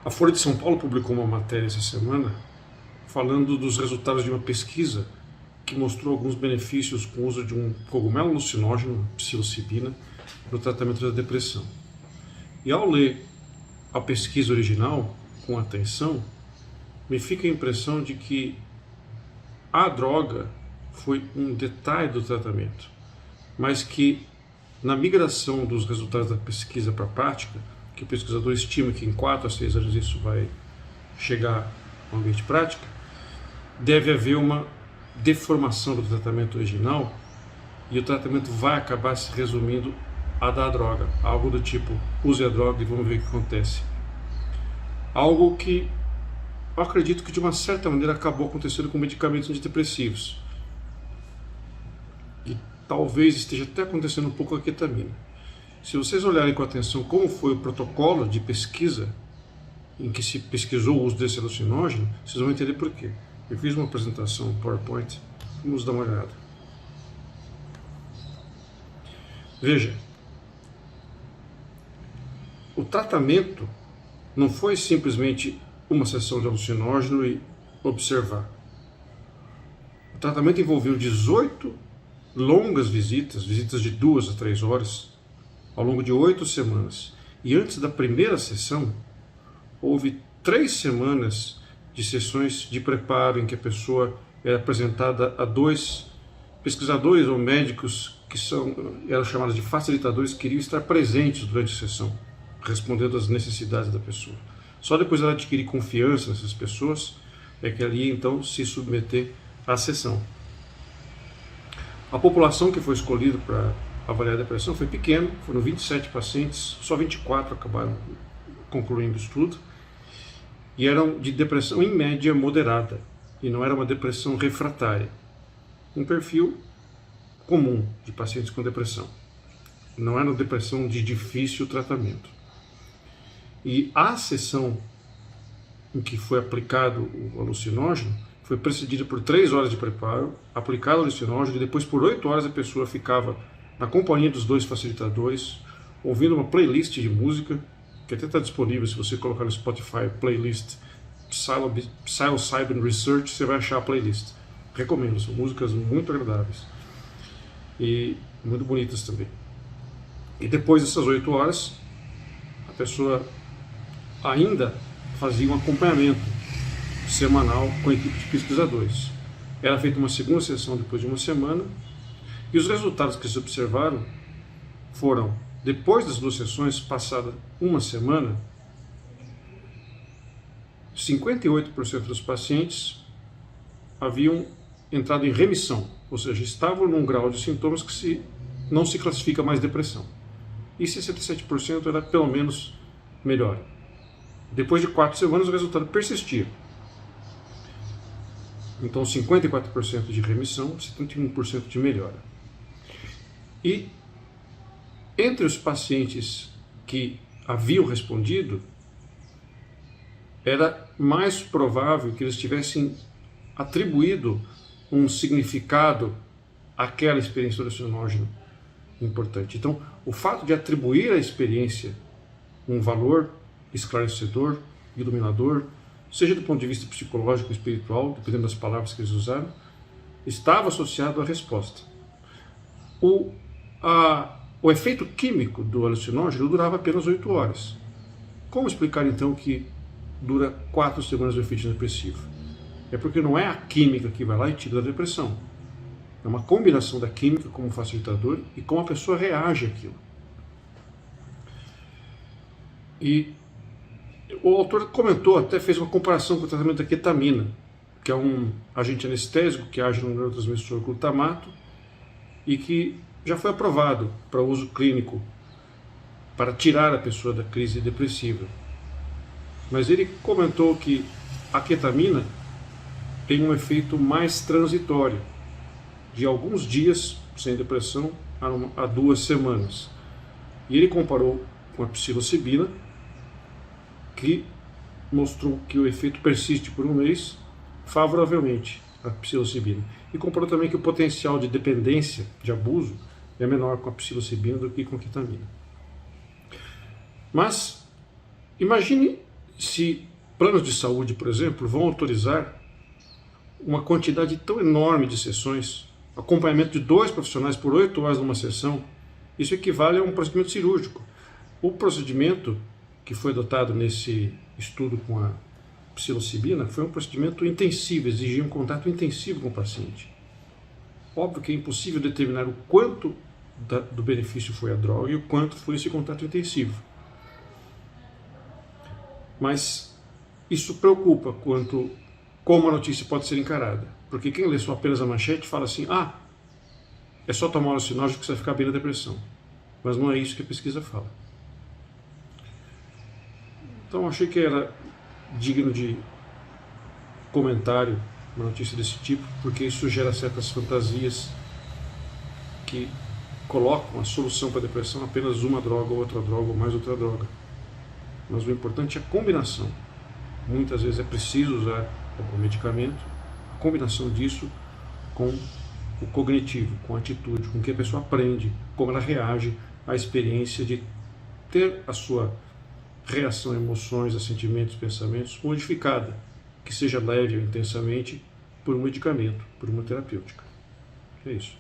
A Folha de São Paulo publicou uma matéria essa semana falando dos resultados de uma pesquisa que mostrou alguns benefícios com o uso de um cogumelo alucinógeno, psilocibina, no tratamento da depressão. E ao ler a pesquisa original com atenção, me fica a impressão de que a droga foi um detalhe do tratamento, mas que na migração dos resultados da pesquisa para a prática, que o pesquisador estima que em 4 a 6 anos isso vai chegar ao ambiente prático, deve haver uma deformação do tratamento original e o tratamento vai acabar se resumindo a dar droga, algo do tipo, use a droga e vamos ver o que acontece. Algo que eu acredito que de uma certa maneira acabou acontecendo com medicamentos antidepressivos. E talvez esteja até acontecendo um pouco com a ketamina. Se vocês olharem com atenção como foi o protocolo de pesquisa em que se pesquisou o uso desse alucinógeno, vocês vão entender por quê. Eu fiz uma apresentação PowerPoint, vamos dar uma olhada. Veja, o tratamento não foi simplesmente uma sessão de alucinógeno e observar. O tratamento envolveu 18 longas visitas de 2 a 3 horas, ao longo de 8 semanas. E antes da primeira sessão, houve 3 semanas de sessões de preparo em que a pessoa era apresentada a 2 pesquisadores ou médicos que eram chamados de facilitadores, que queriam estar presentes durante a sessão, respondendo às necessidades da pessoa. Só depois ela adquirir confiança nessas pessoas é que ela ia então se submeter à sessão. A população que foi escolhida para avaliar a depressão foi pequena, foram 27 pacientes, só 24 acabaram concluindo o estudo, e eram de depressão em média moderada, e não era uma depressão refratária. Um perfil comum de pacientes com depressão. Não era uma depressão de difícil tratamento. E a sessão em que foi aplicado o alucinógeno foi precedida por 3 horas de preparo, aplicado o alucinógeno, e depois por 8 horas a pessoa ficava na companhia dos 2 facilitadores, ouvindo uma playlist de música, que até está disponível se você colocar no Spotify, playlist Psilocybin Research, você vai achar a playlist. Recomendo, são músicas muito agradáveis e muito bonitas também. E depois dessas 8 horas, a pessoa ainda fazia um acompanhamento semanal com a equipe de pesquisadores. Era feita uma segunda sessão depois de uma semana, e os resultados que se observaram foram, depois das 2 sessões, passada uma semana, 58% dos pacientes haviam entrado em remissão, ou seja, estavam num grau de sintomas que não se classifica mais depressão. E 67% era pelo menos melhor. Depois de 4 semanas o resultado persistia. Então 54% de remissão, 71% de melhora. E entre os pacientes que haviam respondido, era mais provável que eles tivessem atribuído um significado àquela experiência alucinógena importante. Então, o fato de atribuir à experiência um valor esclarecedor, iluminador, seja do ponto de vista psicológico ou espiritual, dependendo das palavras que eles usaram, estava associado à resposta. O efeito químico do alucinógeno durava apenas 8 horas. Como explicar então que dura 4 semanas o efeito depressivo? É porque não é a química que vai lá e tira a depressão. É uma combinação da química como facilitador e como a pessoa reage àquilo. E o autor comentou, até fez uma comparação com o tratamento da ketamina, que é um agente anestésico que age no neurotransmissor glutamato e que já foi aprovado para uso clínico para tirar a pessoa da crise depressiva. Mas ele comentou que a ketamina tem um efeito mais transitório, de alguns dias sem depressão a 2 semanas. E ele comparou com a psilocibina, que mostrou que o efeito persiste por 1 mês, favoravelmente à psilocibina. E comparou também que o potencial de dependência, de abuso, é menor com a psilocibina do que com a ketamina. Mas imagine se planos de saúde, por exemplo, vão autorizar uma quantidade tão enorme de sessões, acompanhamento de 2 profissionais por 8 horas numa sessão, isso equivale a um procedimento cirúrgico. O procedimento que foi adotado nesse estudo com a psilocibina foi um procedimento intensivo, exigia um contato intensivo com o paciente. Óbvio que é impossível determinar o quanto do benefício foi a droga e o quanto foi esse contato intensivo. Mas isso preocupa quanto como a notícia pode ser encarada. Porque quem lê só apenas a manchete fala assim, é só tomar um alucinógeno que você vai ficar bem na depressão. Mas não é isso que a pesquisa fala. Então achei que era digno de comentário uma notícia desse tipo, porque isso gera certas fantasias que colocam a solução para a depressão apenas uma droga, ou outra droga, ou mais outra droga. Mas o importante é a combinação. Muitas vezes é preciso usar o medicamento, a combinação disso com o cognitivo, com a atitude, com o que a pessoa aprende, como ela reage à experiência de ter a sua reação a emoções, a sentimentos, pensamentos modificada, que seja leve ou intensamente, por um medicamento, por uma terapêutica. É isso.